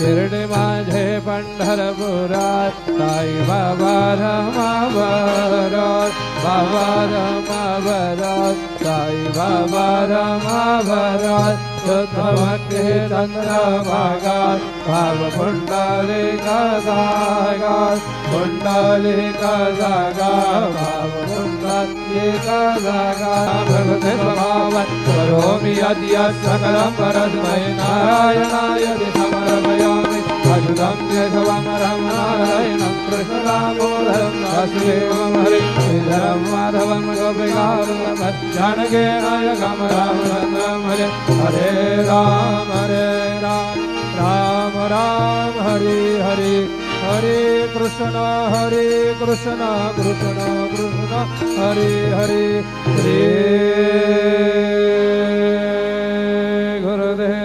शिर्डी माझे पंढरपुरात साई बाबा रमाभरात बाबा रमाभरात साई बाबा रमाभरात शुद्ध भक्ती चंद्रभागात भाव पुंडलिका जागात पुंडलिका जागा भाव पुंडलिका जागा भगवते स्वभावात् करोमि यद्य सकलं परस्मै नारायणाय समर्पयामि अच्युतं केशवं नारायणं कृष्णदामोदरं वासुदेवं हरिं श्रीधरं माधवं गोपिकावल्लभं जानकीनायकं रामचन्द्रं हरे हरे राम राम राम हरे हरे हरे कृष्ण कृष्ण कृष्ण हरे हरे श्री गुरुदेव